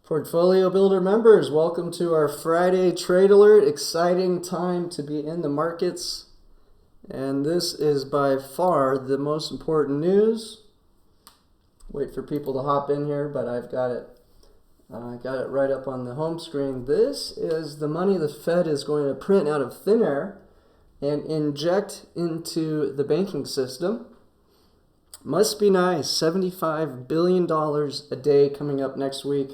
Portfolio Builder members, welcome to our Friday Trade Alert. Exciting time to be in the markets. And this is by far the most important news. Wait for people to hop in here, but I've got it. Got it right up on the home screen. This is the money the Fed is going to print out of thin air and inject into the banking system. Must be nice. $75 billion a day coming up next week.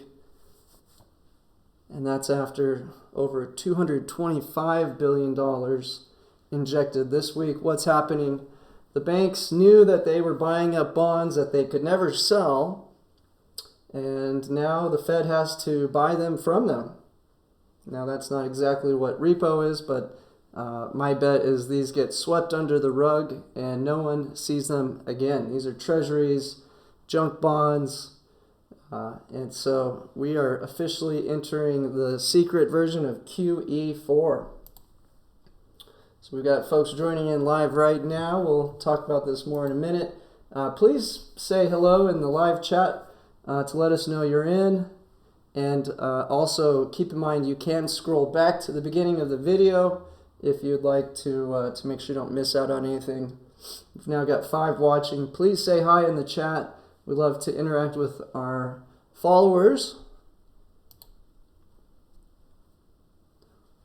And that's after over $225 billion injected this week. What's happening? The banks knew that they were buying up bonds that they could never sell, and now the Fed has to buy them from them. Now that's not exactly what repo is, but my bet is these get swept under the rug and no one sees them again. These are treasuries, junk bonds, and so we are officially entering the secret version of QE4. So we've got folks joining in live right now. We'll talk about this more in a minute. Please say hello in the live chat to let us know you're in. And also keep in mind you can scroll back to the beginning of the video if you'd like to make sure you don't miss out on anything. We've now got 5 watching. Please say hi in the chat. We love to interact with our followers.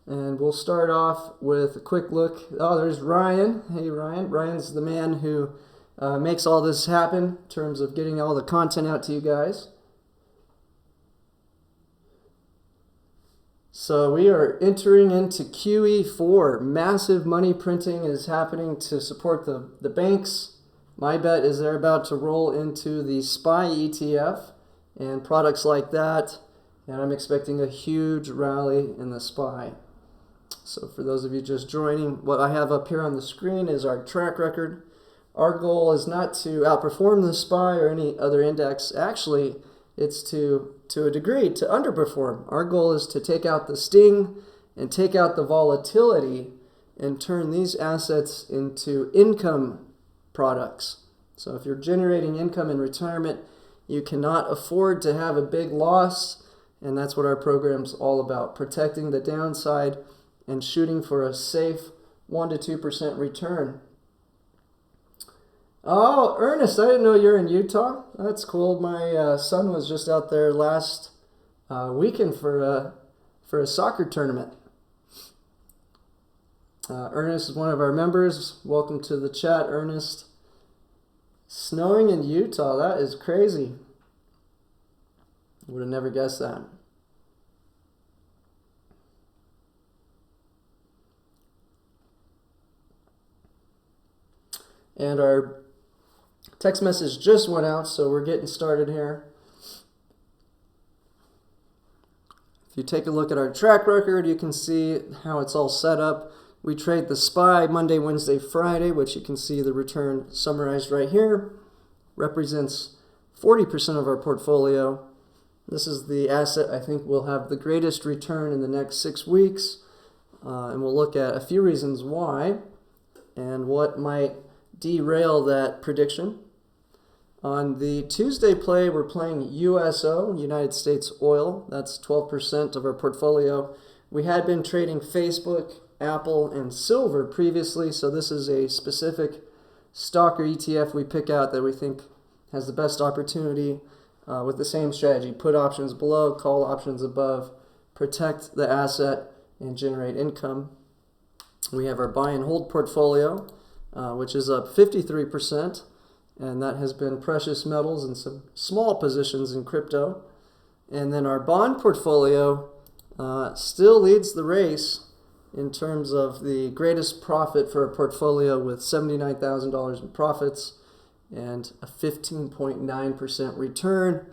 And we'll start off with a quick look. Oh, there's Ryan. Hey, Ryan. Ryan's the man who makes all this happen in terms of getting all the content out to you guys. So we are entering into QE4. Massive money printing is happening to support the banks. My bet is they're about to roll into the SPY ETF and products like that. And I'm expecting a huge rally in the SPY. So for those of you just joining, what I have up here on the screen is our track record. Our goal is not to outperform the SPY or any other index. Actually, it's to a degree to underperform. Our goal is to take out the sting and take out the volatility and turn these assets into income products. So if you're generating income in retirement, you cannot afford to have a big loss, and that's what our program's all about, protecting the downside and shooting for a safe 1 to 2% return. Oh, Ernest, I didn't know you're in Utah. That's cool. My son was just out there last weekend for a soccer tournament. Ernest is one of our members. Welcome to the chat, Ernest. Snowing in Utah, that is crazy. Would have never guessed that. And our text message just went out, so we're getting started here. If you take a look at our track record, you can see how it's all set up. We trade the SPY Monday, Wednesday, Friday, which you can see the return summarized right here. Represents 40% of our portfolio. This is the asset I think will have the greatest return in the next 6 weeks. And we'll look at a few reasons why and what might derail that prediction. On the Tuesday play, we're playing USO, United States Oil. That's 12% of our portfolio. We had been trading Facebook, Apple, and silver previously, so this is a specific stock or ETF we pick out that we think has the best opportunity with the same strategy. Put options below, call options above, protect the asset, and generate income. We have our buy and hold portfolio, which is up 53%, and that has been precious metals and some small positions in crypto. And then our bond portfolio still leads the race in terms of the greatest profit for a portfolio with $79,000 in profits and a 15.9% return.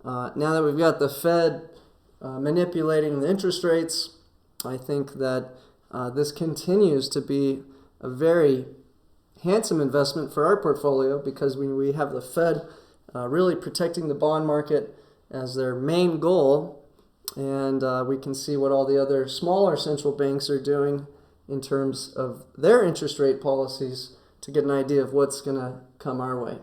Now that we've got the Fed manipulating the interest rates, I think that this continues to be a very handsome investment for our portfolio because we have the Fed really protecting the bond market as their main goal. And we can see what all the other smaller central banks are doing in terms of their interest rate policies to get an idea of what's going to come our way.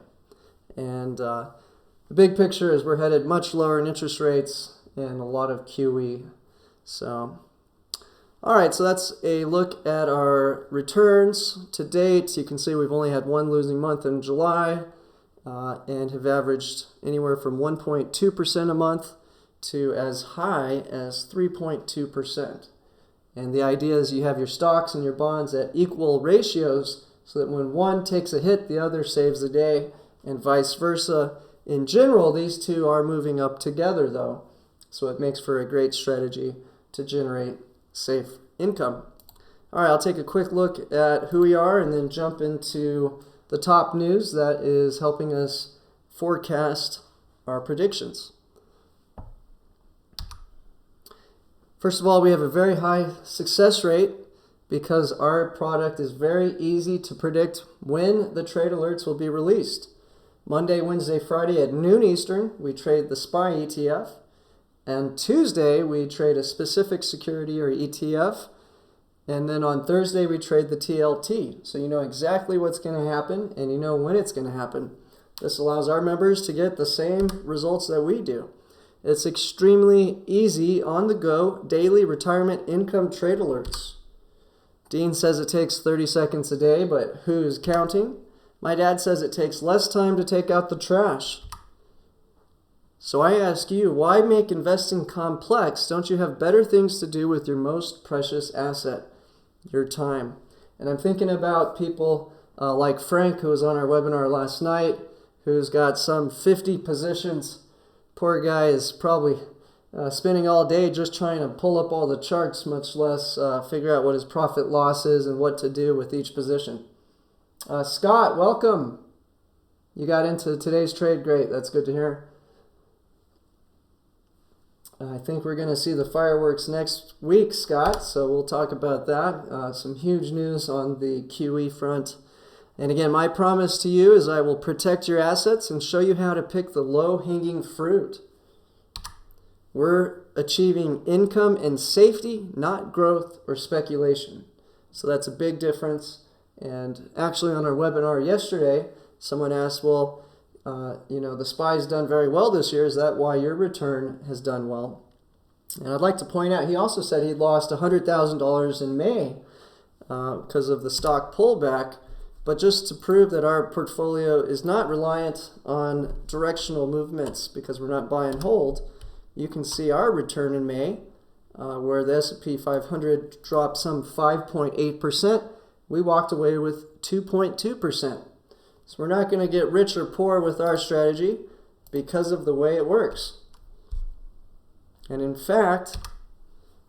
And the big picture is we're headed much lower in interest rates, and a lot of QE. So, all right, so that's a look at our returns to date. You can see we've only had one losing month in July and have averaged anywhere from 1.2% a month to as high as 3.2%. And the idea is you have your stocks and your bonds at equal ratios so that when one takes a hit, the other saves the day, and vice versa. In general, these two are moving up together, though, so it makes for a great strategy to generate safe income. All right, I'll take a quick look at who we are and then jump into the top news that is helping us forecast our predictions. First of all, we have a very high success rate because our product is very easy to predict when the trade alerts will be released. Monday, Wednesday, Friday at noon Eastern, we trade the SPY ETF. And Tuesday, we trade a specific security or ETF. And then on Thursday, we trade the TLT. So you know exactly what's going to happen and you know when it's going to happen. This allows our members to get the same results that we do. It's extremely easy, on-the-go, daily retirement income trade alerts. Dean says it takes 30 seconds a day, but who's counting? My dad says it takes less time to take out the trash. So I ask you, why make investing complex? Don't you have better things to do with your most precious asset, your time? And I'm thinking about people like Frank, who was on our webinar last night, who's got some 50 positions. Poor guy is probably spending all day just trying to pull up all the charts, much less figure out what his profit loss is and what to do with each position. Scott, welcome. You got into today's trade. Great. That's good to hear. I think we're going to see the fireworks next week, Scott, so we'll talk about that. Some huge news on the QE front. And again, my promise to you is I will protect your assets and show you how to pick the low-hanging fruit. We're achieving income and safety, not growth or speculation. So that's a big difference. And actually on our webinar yesterday, someone asked, well, the SPY's done very well this year. Is that why your return has done well? And I'd like to point out, he also said he'd lost $100,000 in May because of the stock pullback. But just to prove that our portfolio is not reliant on directional movements because we're not buy and hold, you can see our return in May, where the S&P 500 dropped some 5.8%. We walked away with 2.2%. So we're not going to get rich or poor with our strategy because of the way it works. And in fact,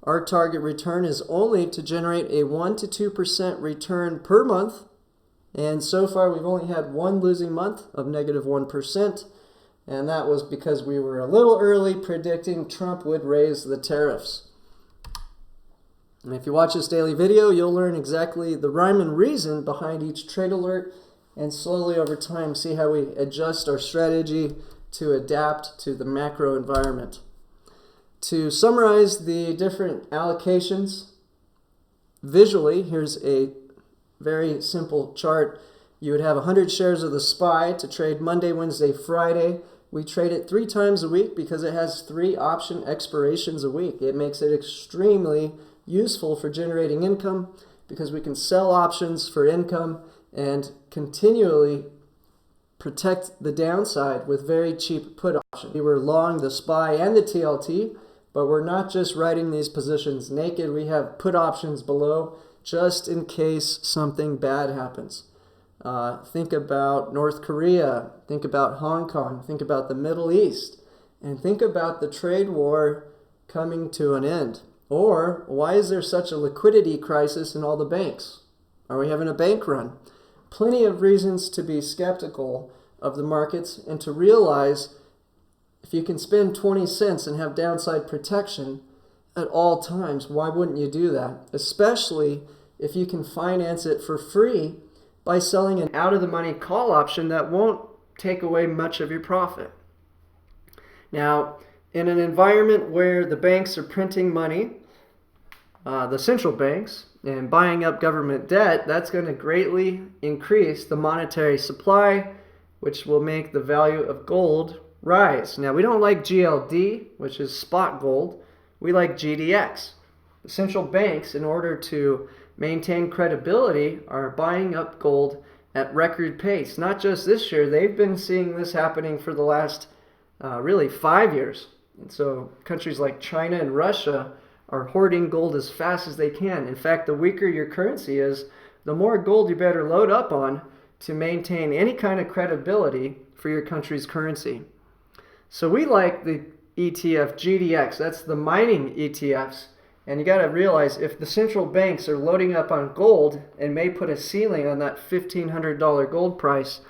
our target return is only to generate a 1 to 2% return per month. And so far, we've only had one losing month of negative 1%. And that was because we were a little early predicting Trump would raise the tariffs. And if you watch this daily video, you'll learn exactly the rhyme and reason behind each trade alert, and slowly over time see how we adjust our strategy to adapt to the macro environment. To summarize the different allocations visually, here's a very simple chart. You would have 100 shares of the SPY to trade Monday, Wednesday, Friday. We trade it 3 times a week because it has 3 option expirations a week. It makes it extremely useful for generating income because we can sell options for income and continually protect the downside with very cheap put options. We were long the SPY and the TLT, but we're not just writing these positions naked. We have put options below just in case something bad happens. Think about North Korea, think about Hong Kong, think about the Middle East, and think about the trade war coming to an end. Or why is there such a liquidity crisis in all the banks? Are we having a bank run? Plenty of reasons to be skeptical of the markets and to realize if you can spend 20 cents and have downside protection at all times, why wouldn't you do that? Especially if you can finance it for free by selling an out-of-the-money call option that won't take away much of your profit. Now, in an environment where the banks are printing money, the central banks, and buying up government debt, that's going to greatly increase the monetary supply, which will make the value of gold rise. Now, we don't like GLD, which is spot gold. We like GDX. The central banks, in order to maintain credibility, are buying up gold at record pace. Not just this year, they've been seeing this happening for the last really 5 years. And so countries like China and Russia are hoarding gold as fast as they can. In fact, the weaker your currency is, the more gold you better load up on to maintain any kind of credibility for your country's currency. So we like the ETF GDX. That's the mining ETFs. And you got to realize, if the central banks are loading up on gold and may put a ceiling on that $1,500 gold price,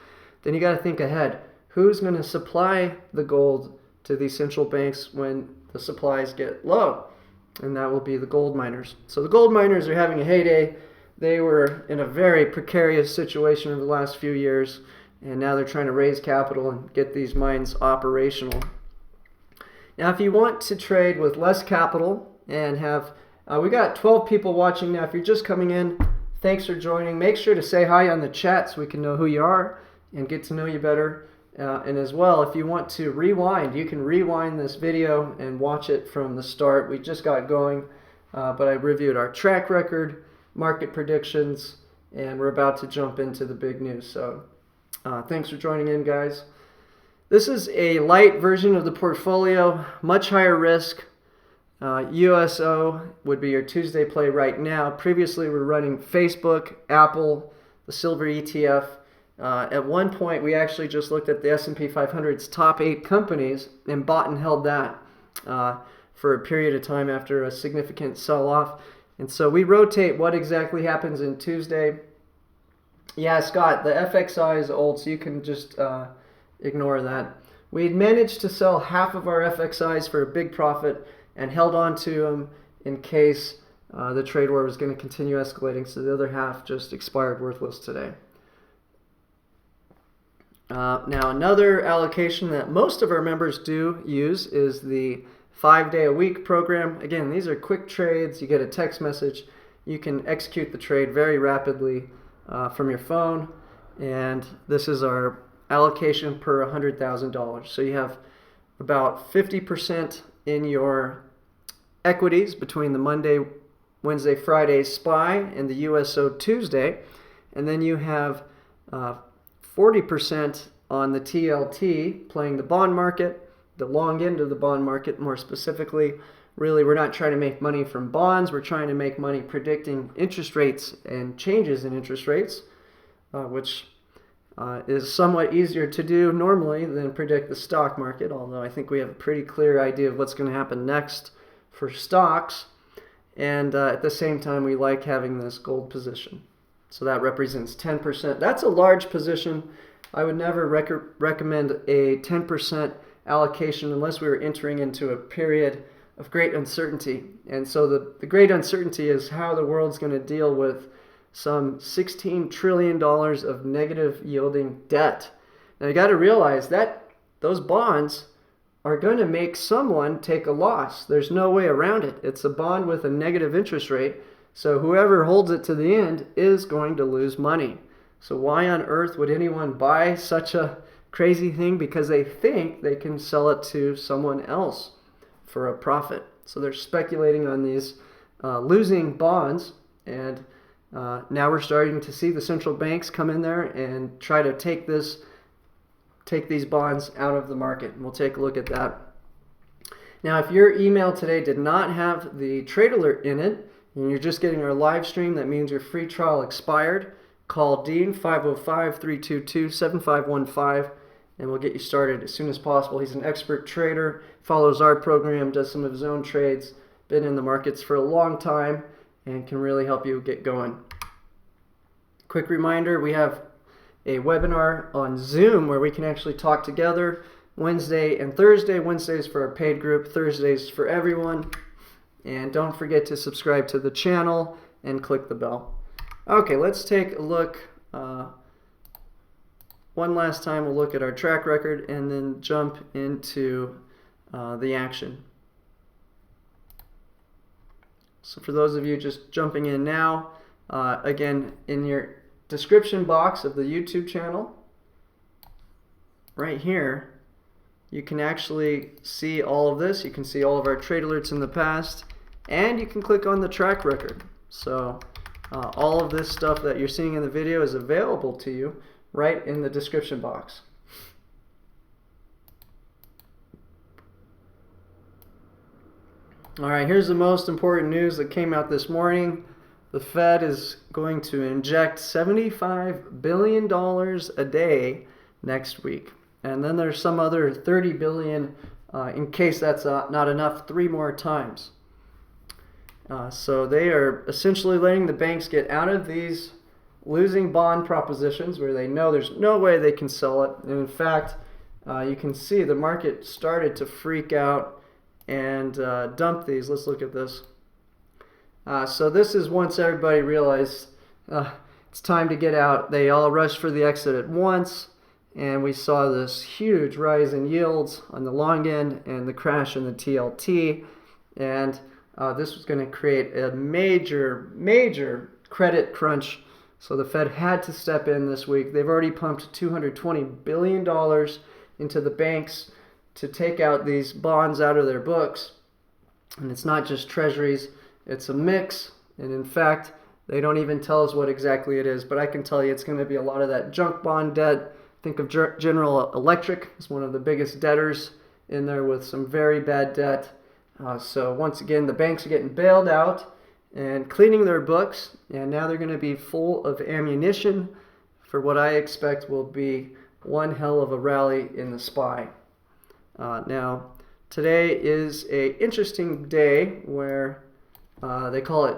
then you got to think ahead. Who's going to supply the gold to these central banks when the supplies get low? And that will be the gold miners. So the gold miners are having a heyday. They were in a very precarious situation over the last few years, and now they're trying to raise capital and get these mines operational. Now, if you want to trade with less capital and have, we got 12 people watching now. If you're just coming in, thanks for joining. Make sure to say hi on the chat so we can know who you are and get to know you better. And as well, if you want to rewind, you can rewind this video and watch it from the start. We just got going, but I reviewed our track record, market predictions, and we're about to jump into the big news. So thanks for joining in, guys. This is a light version of the portfolio, much higher risk. USO would be your Tuesday play right now. Previously, we're running Facebook, Apple, the Silver ETF. At one point, we actually just looked at the S&P 500's top 8 companies and bought and held that for a period of time after a significant sell-off. And so we rotate what exactly happens in Tuesday. Yeah, Scott, the FXI is old, so you can just ignore that. We had managed to sell half of our FXIs for a big profit and held on to them in case the trade war was going to continue escalating, so the other half just expired worthless today. Now, another allocation that most of our members do use is the 5-day-a-week program. Again, these are quick trades. You get a text message. You can execute the trade very rapidly from your phone. And this is our allocation per $100,000. So you have about 50% in your equities between the Monday, Wednesday, Friday SPY and the USO Tuesday. And then you have 40% on the TLT, playing the bond market, the long end of the bond market more specifically. Really, we're not trying to make money from bonds. We're trying to make money predicting interest rates and changes in interest rates, which is somewhat easier to do normally than predict the stock market, although I think we have a pretty clear idea of what's going to happen next for stocks. And at the same time, we like having this gold position. So that represents 10%. That's a large position. I would never recommend a 10% allocation unless we were entering into a period of great uncertainty. And so the great uncertainty is how the world's going to deal with some $16 trillion of negative yielding debt. Now you got to realize that those bonds are going to make someone take a loss. There's no way around it. It's a bond with a negative interest rate. So whoever holds it to the end is going to lose money. So why on earth would anyone buy such a crazy thing? Because they think they can sell it to someone else for a profit. So they're speculating on these losing bonds. And now we're starting to see the central banks come in there and try to take these bonds out of the market. And we'll take a look at that. Now, if your email today did not have the trade alert in it, and you're just getting our live stream, that means your free trial expired. Call Dean, 505-322-7515, and we'll get you started as soon as possible. He's an expert trader, follows our program, does some of his own trades, been in the markets for a long time, and can really help you get going. Quick reminder, we have a webinar on Zoom where we can actually talk together Wednesday and Thursday. Wednesdays for our paid group, Thursdays for everyone. And don't forget to subscribe to the channel and click the bell. Okay, let's take a look. One last time, we'll look at our track record and then jump into the action. So for those of you just jumping in now, again, in your description box of the YouTube channel, right here, you can actually see all of this. You can see all of our trade alerts in the past, and you can click on the track record. So all of this stuff that you're seeing in the video is available to you right in the description box. All right, here's the most important news that came out this morning. The Fed is going to inject $75 billion a day next week. And then there's some other $30 billion in case that's not enough, 3 more times. So they are essentially letting the banks get out of these losing bond propositions where they know there's no way they can sell it. And in fact, you can see the market started to freak out and dump these. Let's look at this. So this is once everybody realized it's time to get out. They all rushed for the exit at once, and we saw this huge rise in yields on the long end and the crash in the TLT. And this was going to create a major credit crunch. So the Fed had to step in this week. They've already pumped $220 billion into the banks to take out these bonds out of their books. And it's not just treasuries, it's a mix. And in fact, they don't even tell us what exactly it is, but I can tell you it's going to be a lot of that junk bond debt. Think of General Electric as one of the biggest debtors in there with some very bad debt. So once again, the banks are getting bailed out and cleaning their books, and now they're going to be full of ammunition for what I expect will be one hell of a rally in the SPY. Now, today is an interesting day where they call it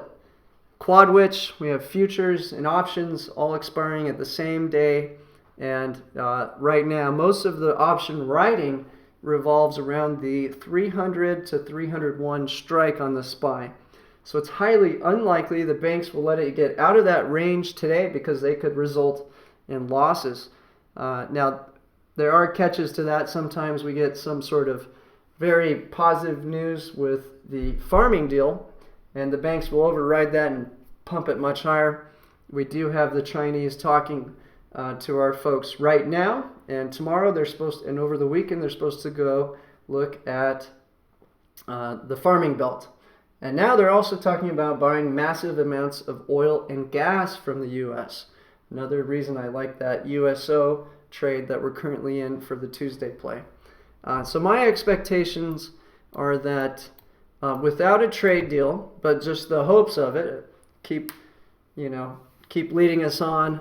Quadwitch. We have futures and options all expiring at the same day, and right now most of the option writing revolves around the 300 to 301 strike on the SPY. So it's highly unlikely the banks will let it get out of that range today because they could result in losses. Now, there are catches to that. Sometimes we get some sort of very positive news with the farming deal, and the banks will override that and pump it much higher. We do have the Chinese talking to our folks right now, and tomorrow they're supposed to, and over the weekend they're supposed to go look at the farming belt. And now they're also talking about buying massive amounts of oil and gas from the U.S. Another reason I like that USO trade that we're currently in for the Tuesday play. So my expectations are that without a trade deal, but just the hopes of it, keep leading us on.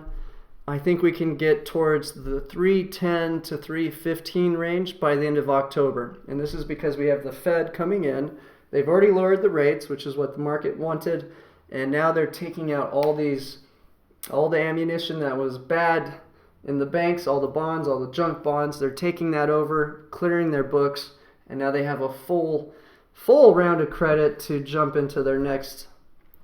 I think we can get towards the 310 to 315 range by the end of October. And this is because we have the Fed coming in. They've already lowered the rates, which is what the market wanted. And now they're taking out all the ammunition that was bad in the banks, all the bonds, all the junk bonds. They're taking that over, clearing their books. And now they have a full round of credit to jump into their next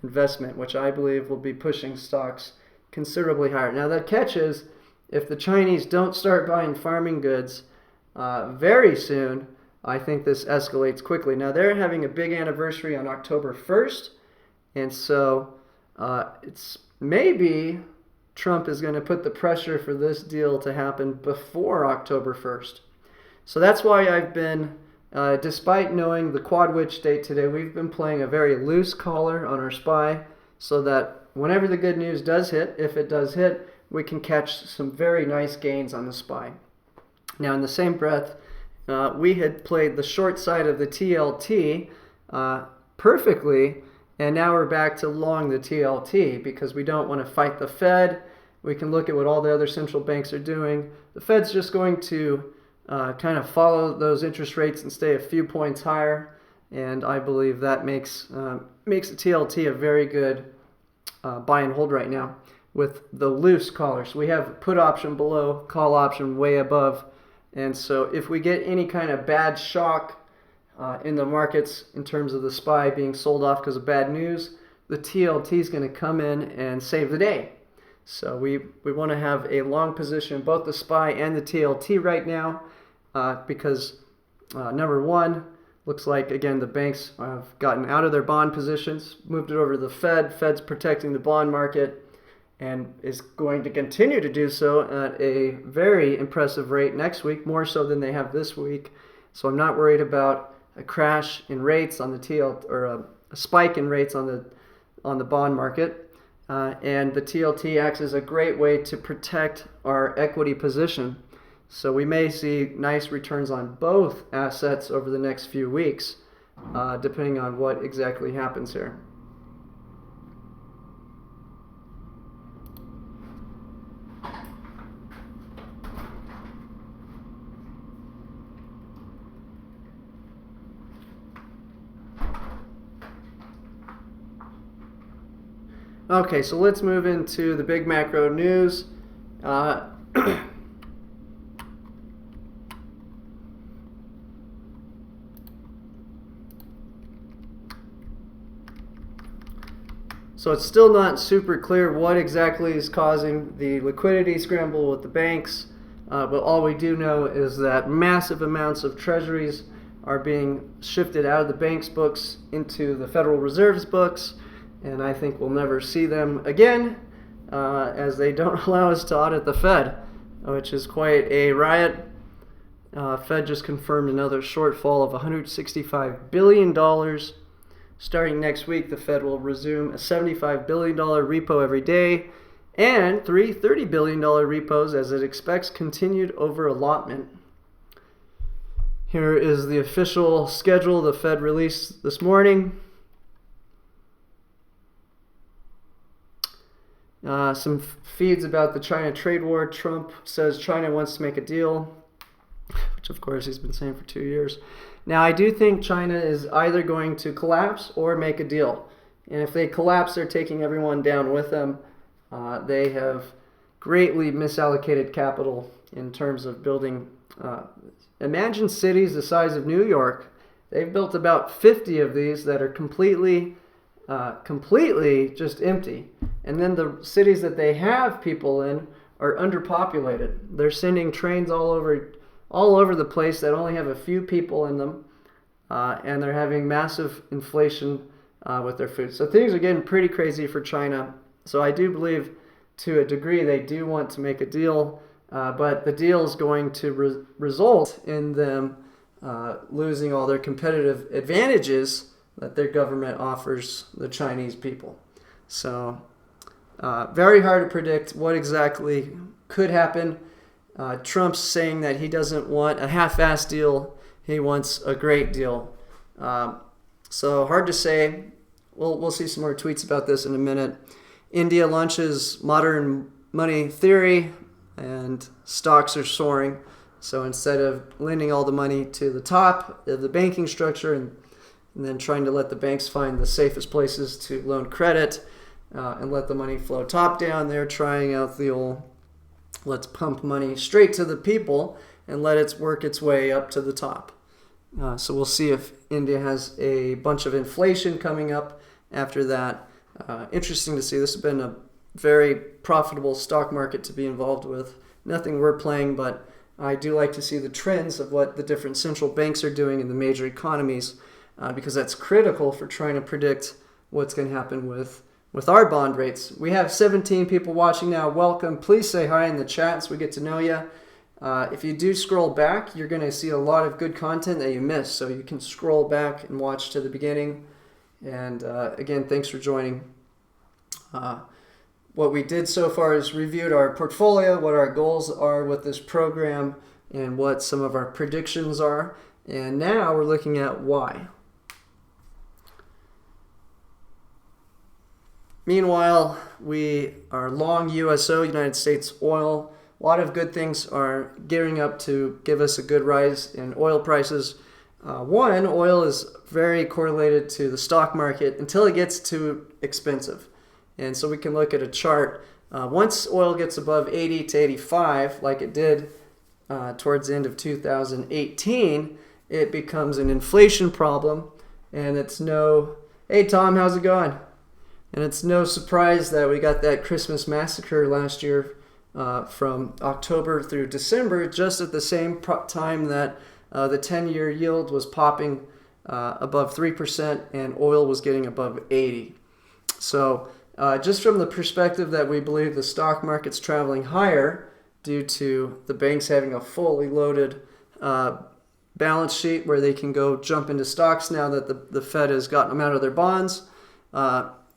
investment, which I believe will be pushing stocks considerably higher. Now the catch is, if the Chinese don't start buying farming goods very soon, I think this escalates quickly. Now they're having a big anniversary on October 1st, and so it's maybe Trump is going to put the pressure for this deal to happen before October 1st. So that's why I've been, despite knowing the Quadwitch date today, we've been playing a very loose collar on our SPY so that whenever the good news does hit, if it does hit, we can catch some very nice gains on the SPY. Now, in the same breath, we had played the short side of the TLT perfectly, and now we're back to long the TLT because we don't want to fight the Fed. We can look at what all the other central banks are doing. The Fed's just going to kind of follow those interest rates and stay a few points higher, and I believe that makes the TLT a very good buy and hold right now with the loose collars. We have put option below, call option way above, and so if we get any kind of bad shock in the markets in terms of the SPY being sold off because of bad news, the TLT is going to come in and save the day. So we want to have a long position, both the SPY and the TLT right now, because number one, looks like, again, the banks have gotten out of their bond positions, moved it over to the Fed. Fed's protecting the bond market. and is going to continue to do so at a very impressive rate next week, more so than they have this week. So I'm not worried about a crash in rates on the TL or a spike in rates on the bond market. And the TLT acts as a great way to protect our equity position. So we may see nice returns on both assets over the next few weeks, depending on what exactly happens here. Okay, so let's move into the big macro news. So it's still not super clear what exactly is causing the liquidity scramble with the banks, but all we do know is that massive amounts of treasuries are being shifted out of the bank's books into the Federal Reserve's books, and I think we'll never see them again, as they don't allow us to audit the Fed, which is quite a riot. Fed just confirmed another shortfall of $165 billion. Starting next week, the Fed will resume a $75 billion repo every day and three $30 billion repos as it expects continued over-allotment. Here is the official schedule the Fed released this morning. Some feeds about the China trade war. Trump says China wants to make a deal, which of course he's been saying for 2 years. Now, I do think China is either going to collapse or make a deal. And if they collapse, they're taking everyone down with them. They have greatly misallocated capital in terms of building. Imagine cities the size of New York. They've built about 50 of these that are completely just empty. And then the cities that they have people in are underpopulated. They're sending trains all over the place that only have a few people in them, and they're having massive inflation with their food. So things are getting pretty crazy for China. So I do believe, to a degree, they do want to make a deal, but the deal is going to result in them losing all their competitive advantages that their government offers the Chinese people. So very hard to predict what exactly could happen. Trump's saying that he doesn't want a half-assed deal. He wants a great deal. So hard to say. We'll see some more tweets about this in a minute. India launches modern money theory, and stocks are soaring. So instead of lending all the money to the top of the banking structure and then trying to let the banks find the safest places to loan credit and let the money flow top down, they're trying out the old let's pump money straight to the people and let it work its way up to the top. So we'll see if India has a bunch of inflation coming up after that. Interesting to see. This has been a very profitable stock market to be involved with. Nothing we're playing, but I do like to see the trends of what the different central banks are doing in the major economies, because that's critical for trying to predict what's going to happen with our bond rates. We have 17 people watching now. Welcome. Please say hi in the chat so we get to know you. If you do scroll back, you're going to see a lot of good content that you missed. So you can scroll back and watch to the beginning. And again, thanks for joining. What we did so far is reviewed our portfolio, what our goals are with this program, and what some of our predictions are. And now we're looking at why. Meanwhile, we are long USO, United States oil. A lot of good things are gearing up to give us a good rise in oil prices. One, oil is very correlated to the stock market until it gets too expensive. And so we can look at a chart. Once oil gets above 80 to 85, like it did towards the end of 2018, it becomes an inflation problem. And it's no, hey Tom, how's it going? And it's no surprise that we got that Christmas massacre last year from October through December, just at the same time that the 10-year yield was popping above 3% and oil was getting above 80. So just from the perspective that we believe the stock market's traveling higher due to the banks having a fully loaded balance sheet where they can go jump into stocks now that the Fed has gotten them out of their bonds.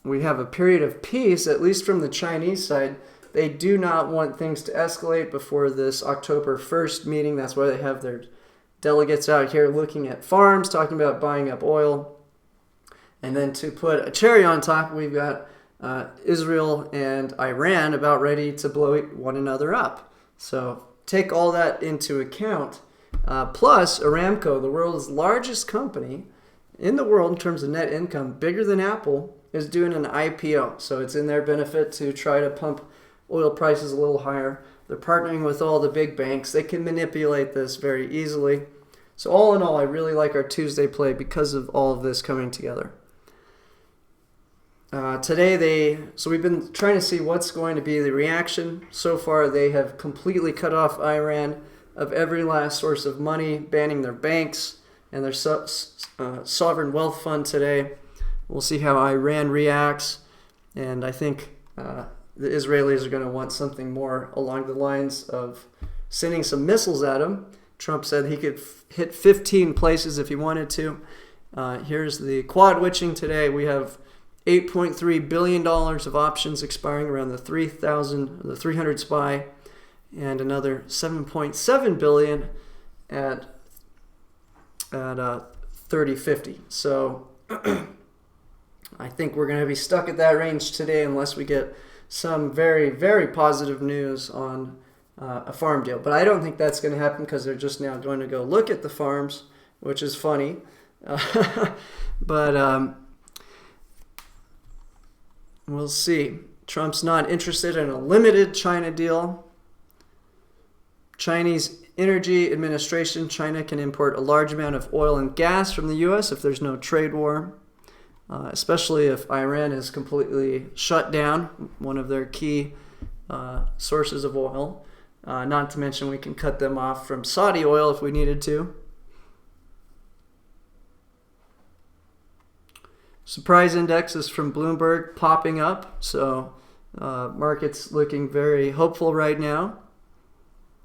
We have a period of peace, at least from the Chinese side. They do not want things to escalate before this October 1st meeting. That's why they have their delegates out here looking at farms, talking about buying up oil. And then to put a cherry on top, we've got Israel and Iran about ready to blow one another up. So take all that into account. Plus, Aramco, the world's largest company in the world in terms of net income, bigger than Apple, is doing an IPO. So it's in their benefit to try to pump oil prices a little higher. They're partnering with all the big banks. They can manipulate this very easily. So all in all, I really like our Tuesday play because of all of this coming together. So we've been trying to see what's going to be the reaction. So far, they have completely cut off Iran of every last source of money, banning their banks and their sovereign wealth fund today. We'll see how Iran reacts, and I think the Israelis are going to want something more along the lines of sending some missiles at them. Trump said he could hit 15 places if he wanted to. Here's the quad witching today. We have $8.3 billion of options expiring around the 300 SPY, and another $7.7 billion at 3050. So I think we're going to be stuck at that range today unless we get some very, very positive news on a farm deal. But I don't think that's going to happen because they're just now going to go look at the farms, which is funny. But we'll see. Trump's not interested in a limited China deal. Chinese Energy Administration, China can import a large amount of oil and gas from the U.S. if there's no trade war, especially if Iran is completely shut down, one of their key sources of oil. Not to mention we can cut them off from Saudi oil if we needed to. Surprise indexes from Bloomberg popping up, so market's looking very hopeful right now.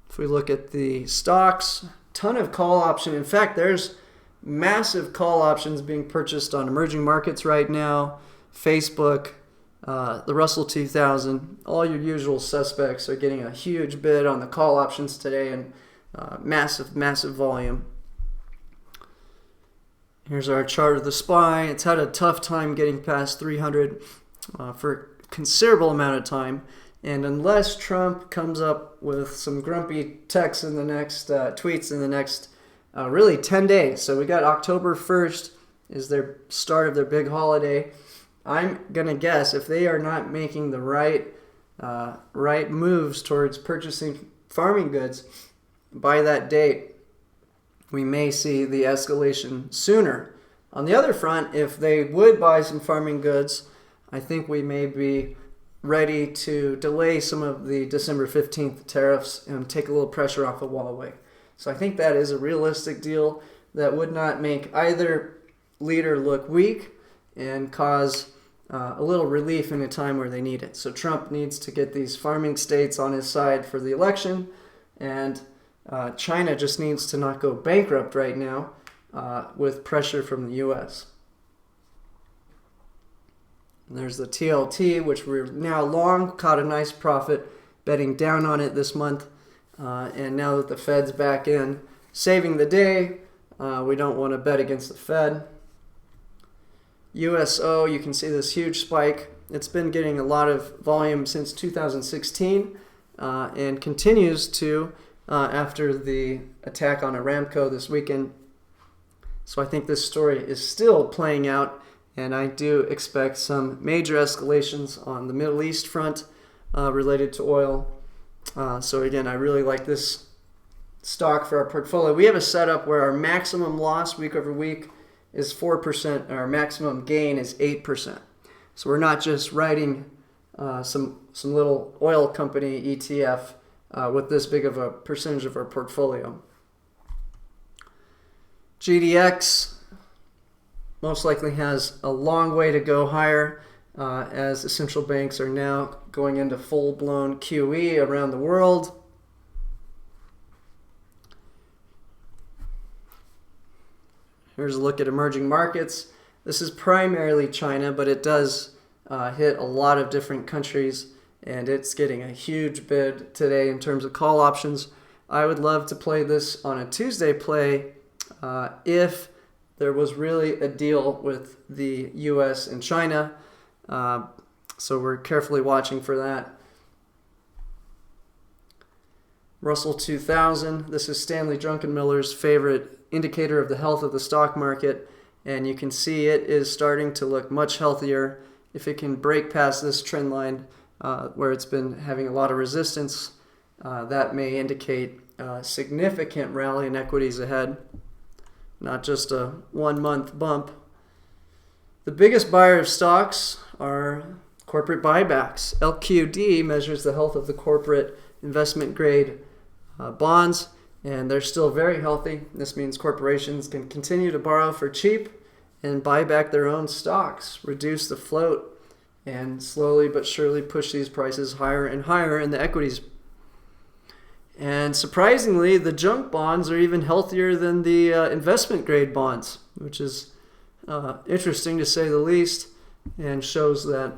If we look at the stocks, ton of call option. In fact, there's massive call options being purchased on emerging markets right now. Facebook, the Russell 2000, all your usual suspects are getting a huge bid on the call options today, and massive volume. Here's our chart of the SPY. It's had a tough time getting past 300 for a considerable amount of time. And unless Trump comes up with some grumpy texts in the next tweets in the next really 10 days. So we got October 1st is their start of their big holiday. I'm going to guess if they are not making the right moves towards purchasing farming goods by that date, we may see the escalation sooner. On the other front, if they would buy some farming goods, I think we may be ready to delay some of the December 15th tariffs and take a little pressure off of Huawei. So I think that is a realistic deal that would not make either leader look weak and cause a little relief in a time where they need it. So Trump needs to get these farming states on his side for the election, and China just needs to not go bankrupt right now with pressure from the U.S. There's the TLT, which we're now long, caught a nice profit betting down on it this month. And now that the Fed's back in, saving the day, we don't want to bet against the Fed. USO, you can see this huge spike. It's been getting a lot of volume since 2016 and continues to after the attack on Aramco this weekend. So I think this story is still playing out, and I do expect some major escalations on the Middle East front related to oil. So again, I really like this stock for our portfolio. We have a setup where our maximum loss week over week is 4%, and our maximum gain is 8%. So we're not just writing some little oil company ETF with this big of a percentage of our portfolio. GDX most likely has a long way to go higher. as the central banks are now going into full-blown QE around the world. Here's a look at emerging markets. This is primarily China, but it does hit a lot of different countries, and it's getting a huge bid today in terms of call options. I would love to play this on a Tuesday play if there was really a deal with the US and China. So we're carefully watching for that. Russell 2000, this is Stanley Druckenmiller's favorite indicator of the health of the stock market, and you can see it is starting to look much healthier. If it can break past this trend line where it's been having a lot of resistance, that may indicate a significant rally in equities ahead, not just a 1 month bump. The biggest buyer of stocks are corporate buybacks. LQD measures the health of the corporate investment grade bonds, and they're still very healthy. This means corporations can continue to borrow for cheap and buy back their own stocks, reduce the float, and slowly but surely push these prices higher and higher in the equities. And surprisingly, the junk bonds are even healthier than the investment grade bonds, which is interesting to say the least, and shows that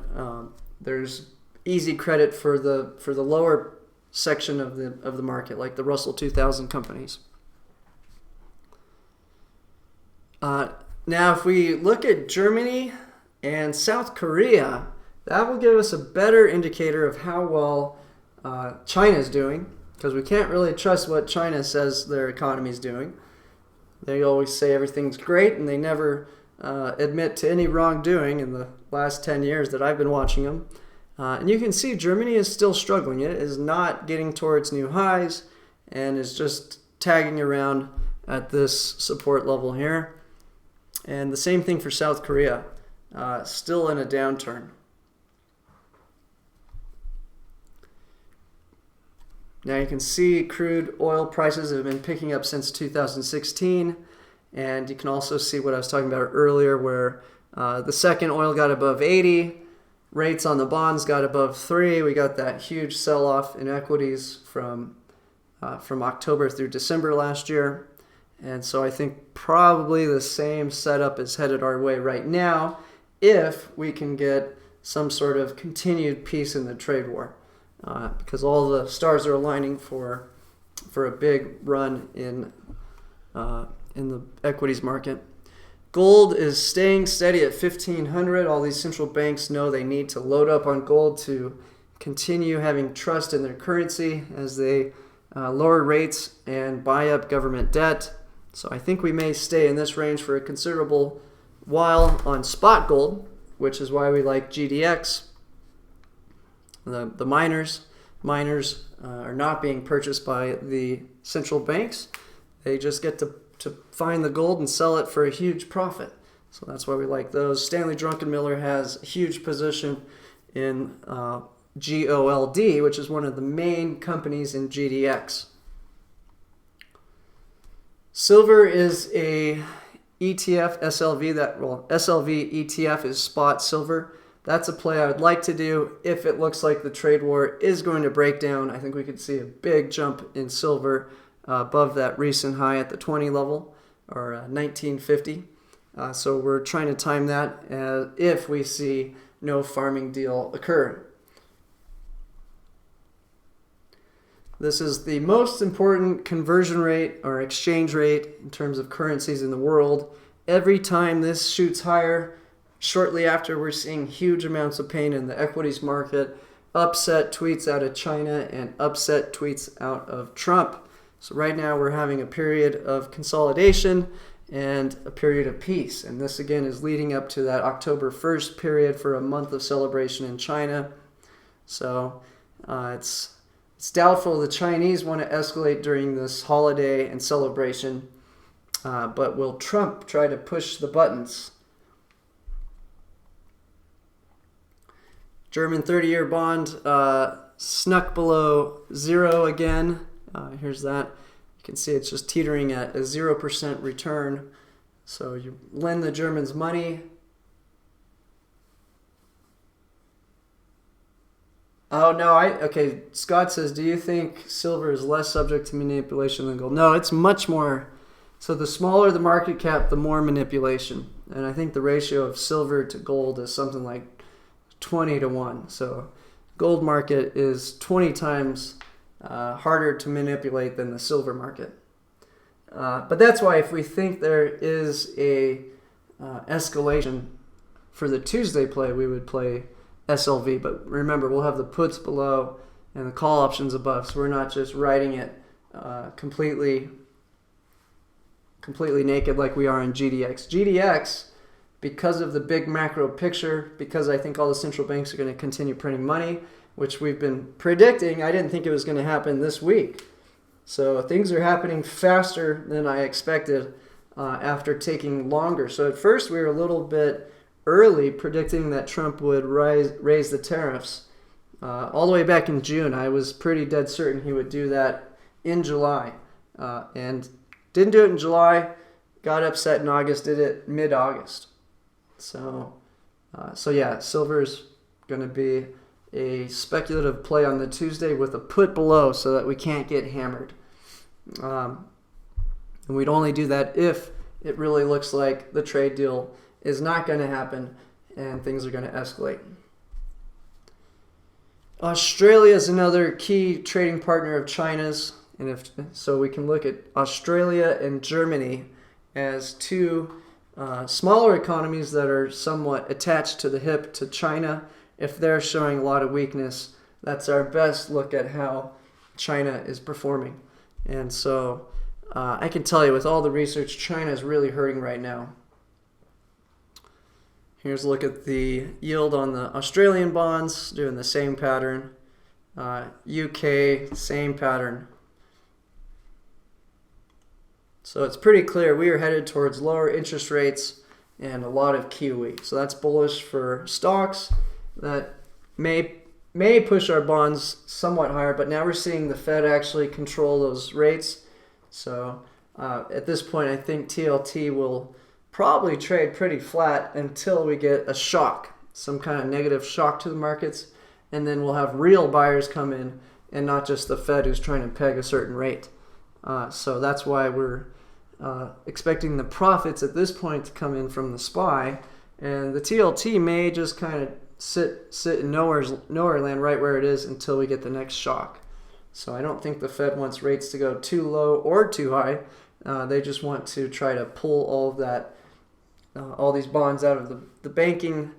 there's easy credit for the lower section of the market, like the Russell 2000 companies. Now, if we look at Germany and South Korea, that will give us a better indicator of how well China is doing, because we can't really trust what China says their economy is doing. They always say everything's great, and they never admit to any wrongdoing in the last 10 years that I've been watching them. And you can see Germany is still struggling. It is not getting towards new highs and is just tagging around at this support level here. And the same thing for South Korea, still in a downturn. Now you can see crude oil prices have been picking up since 2016. And you can also see what I was talking about earlier, where the second oil got above 80. Rates on the bonds got above 3. We got that huge sell-off in equities from October through December last year. And so I think probably the same setup is headed our way right now if we can get some sort of continued peace in the trade war. Because all the stars are aligning for a big run in the equities market. Gold is staying steady at 1,500. All these central banks know they need to load up on gold to continue having trust in their currency as they lower rates and buy up government debt. So I think we may stay in this range for a considerable while on spot gold, which is why we like GDX. The miners are not being purchased by the central banks. They just get to find the gold and sell it for a huge profit. So that's why we like those. Stanley Druckenmiller has a huge position in GOLD, which is one of the main companies in GDX. Silver is a ETF, SLV. SLV ETF is spot silver. That's a play I would like to do if it looks like the trade war is going to break down. I think we could see a big jump in silver above that recent high at the 20 level, or 1950. So we're trying to time that if we see no farming deal occur. This is the most important conversion rate or exchange rate in terms of currencies in the world. Every time this shoots higher, shortly after, we're seeing huge amounts of pain in the equities market, upset tweets out of China and upset tweets out of Trump. So right now we're having a period of consolidation and a period of peace. And this again is leading up to that October 1st period for a month of celebration in China. So it's doubtful the Chinese want to escalate during this holiday and celebration. But will Trump try to push the buttons? German 30-year bond snuck below 0 again. Here's that. You can see it's just teetering at a 0% return. So you lend the Germans money, Oh no, okay. Scott says, do you think silver is less subject to manipulation than gold? No, it's much more. So the smaller the market cap, the more manipulation. And I think the ratio of silver to gold is something like 20-1. So gold market is 20 times harder to manipulate than the silver market. But that's why if we think there is a escalation for the Tuesday play, we would play SLV. But remember, we'll have the puts below and the call options above, so we're not just writing it completely naked like we are in GDX. GDX, because of the big macro picture, because I think all the central banks are going to continue printing money, which we've been predicting, I didn't think it was going to happen this week. So things are happening faster than I expected after taking longer. So at first we were a little bit early predicting that Trump would raise the tariffs. All the way back in June, I was pretty dead certain he would do that in July. And didn't do it in July, got upset in August, did it mid-August. So yeah, silver's going to be a speculative play on the Tuesday with a put below so that we can't get hammered. And we'd only do that if it really looks like the trade deal is not going to happen and things are going to escalate. Australia is another key trading partner of China's, and so we can look at Australia and Germany as two smaller economies that are somewhat attached to the hip to China. If they're showing a lot of weakness, that's our best look at how China is performing. And so I can tell you with all the research, China is really hurting right now. Here's a look at the yield on the Australian bonds, doing the same pattern. UK, same pattern. So it's pretty clear we are headed towards lower interest rates and a lot of QE. So that's bullish for stocks. That may push our bonds somewhat higher, but now we're seeing the Fed actually control those rates. So at this point, I think TLT will probably trade pretty flat until we get a shock, some kind of negative shock to the markets, and then we'll have real buyers come in and not just the Fed who's trying to peg a certain rate. So that's why we're expecting the profits at this point to come in from the SPY, and the TLT may just kind of sit in nowhere land right where it is until we get the next shock. So I don't think the Fed wants rates to go too low or too high. They just want to try to pull all of that, all these bonds out of the banking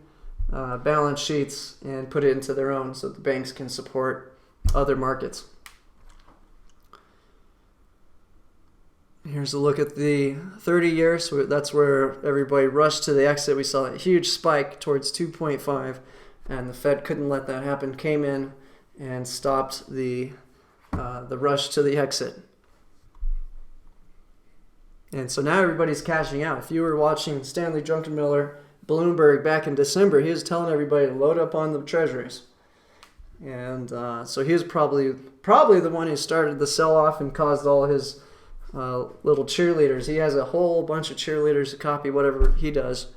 balance sheets and put it into their own so the banks can support other markets. Here's a look at the 30-year. So that's where everybody rushed to the exit. We saw a huge spike towards 2.5, and the Fed couldn't let that happen. Came in and stopped the rush to the exit. And so now everybody's cashing out. If you were watching Stanley Druckenmiller, Bloomberg back in December, he was telling everybody to load up on the treasuries. And so he was probably the one who started the sell-off and caused all his little cheerleaders. He has a whole bunch of cheerleaders to copy whatever he does,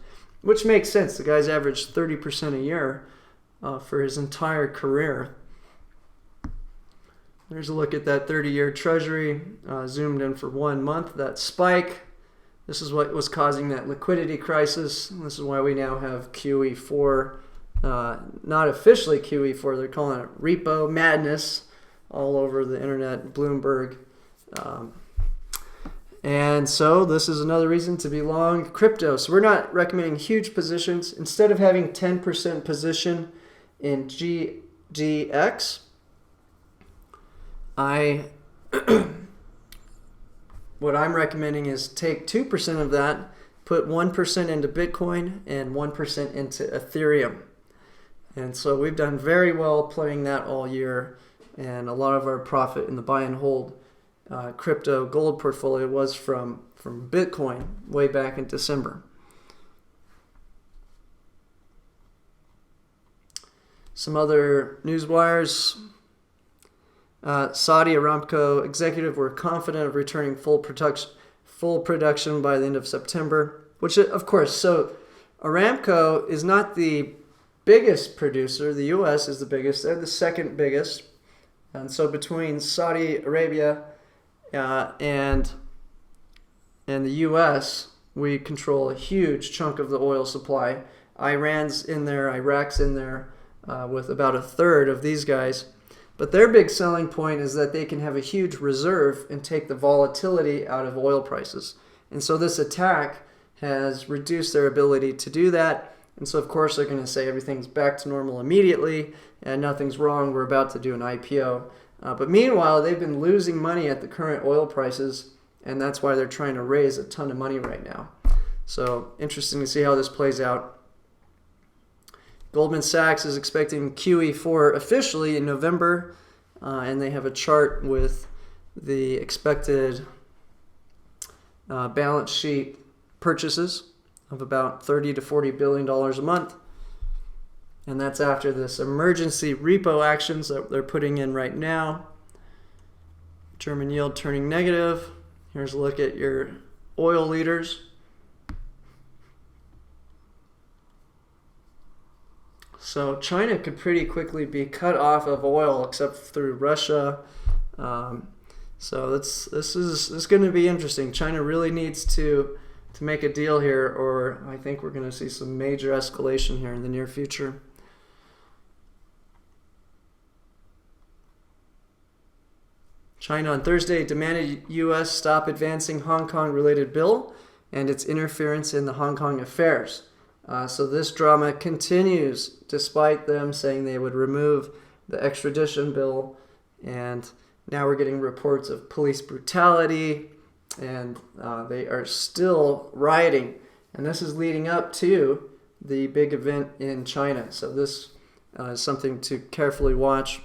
which makes sense. The guy's averaged 30% a year for his entire career. There's a look at that 30-year treasury, zoomed in for 1 month. That spike, this is what was causing that liquidity crisis. This is why we now have QE4, not officially QE4, they're calling it repo madness all over the internet, Bloomberg. And so this is another reason to be long crypto. So we're not recommending huge positions. Instead of having 10% position in GDX, what I'm recommending is take 2% of that, put 1% into Bitcoin and 1% into Ethereum. And so we've done very well playing that all year, and a lot of our profit in the buy and hold crypto gold portfolio was from Bitcoin way back in December. Some other news wires. Saudi Aramco executive were confident of returning full production by the end of September, which of course, so Aramco is not the biggest producer. The U.S. is the biggest. They're the second biggest. And so between Saudi Arabia and the U.S., we control a huge chunk of the oil supply. Iran's in there, Iraq's in there, with about a third of these guys. But their big selling point is that they can have a huge reserve and take the volatility out of oil prices. And so this attack has reduced their ability to do that. And so, of course, they're going to say everything's back to normal immediately and nothing's wrong. We're about to do an IPO. But meanwhile, they've been losing money at the current oil prices, and that's why they're trying to raise a ton of money right now. So interesting to see how this plays out. Goldman Sachs is expecting QE4 officially in November, and they have a chart with the expected balance sheet purchases of about $30 to $40 billion a month. And that's after this emergency repo actions that they're putting in right now. German yield turning negative. Here's a look at your oil leaders. So China could pretty quickly be cut off of oil except through Russia. So this is going to be interesting. China really needs to make a deal here, or I think we're going to see some major escalation here in the near future. China on Thursday demanded U.S. stop advancing Hong Kong-related bill and its interference in the Hong Kong affairs. So this drama continues despite them saying they would remove the extradition bill, and now we're getting reports of police brutality, and they are still rioting. And this is leading up to the big event in China. So this is something to carefully watch.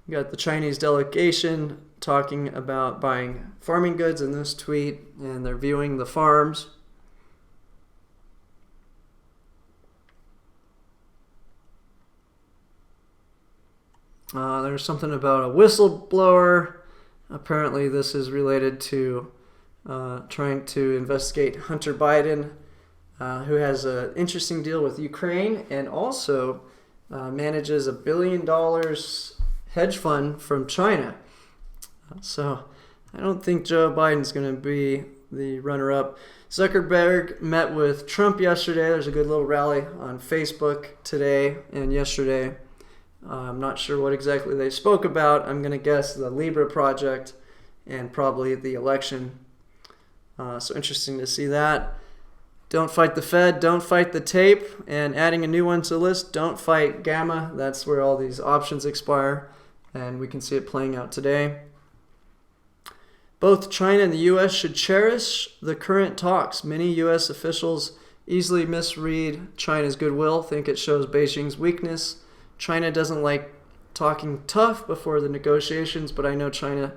We got the Chinese delegation talking about buying farming goods in this tweet, and they're viewing the farms. There's something about a whistleblower. Apparently this is related to trying to investigate Hunter Biden, who has an interesting deal with Ukraine and also manages $1 billion hedge fund from China. So I don't think Joe Biden's going to be the runner-up. Zuckerberg met with Trump yesterday. There's a good little rally on Facebook today and yesterday. I'm not sure what exactly they spoke about. I'm going to guess the Libra project and probably the election. So interesting to see that. Don't fight the Fed, don't fight the tape, and adding a new one to the list, don't fight Gamma. That's where all these options expire, and we can see it playing out today. Both China and the U.S. should cherish the current talks. Many U.S. officials easily misread China's goodwill, think it shows Beijing's weakness. China doesn't like talking tough before the negotiations, but I know China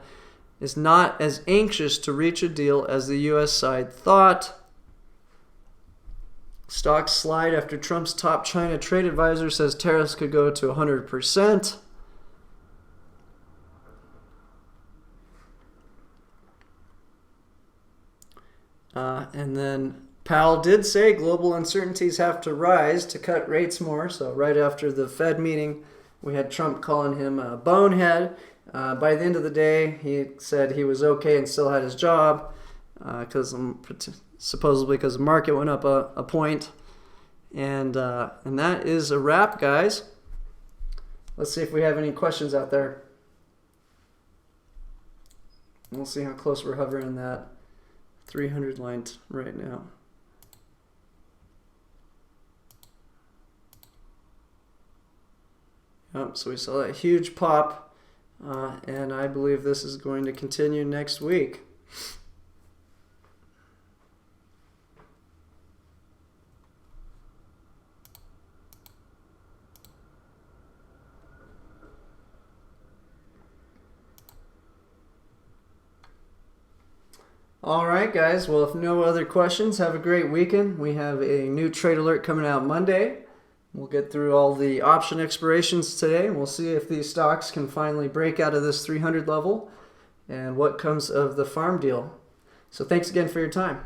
is not as anxious to reach a deal as the U.S. side thought. Stocks slide after Trump's top China trade advisor says tariffs could go to 100%. And then Powell did say global uncertainties have to rise to cut rates more. So right after the Fed meeting, we had Trump calling him a bonehead. By the end of the day, he said he was okay and still had his job supposedly because the market went up a point. And that is a wrap, guys. Let's see if we have any questions out there. We'll see how close we're hovering that 300 line right now. Yep, so we saw that huge pop, and I believe this is going to continue next week. All right, guys. Well, if no other questions, have a great weekend. We have a new trade alert coming out Monday. We'll get through all the option expirations today, and we'll see if these stocks can finally break out of this 300 level and what comes of the farm deal. So thanks again for your time.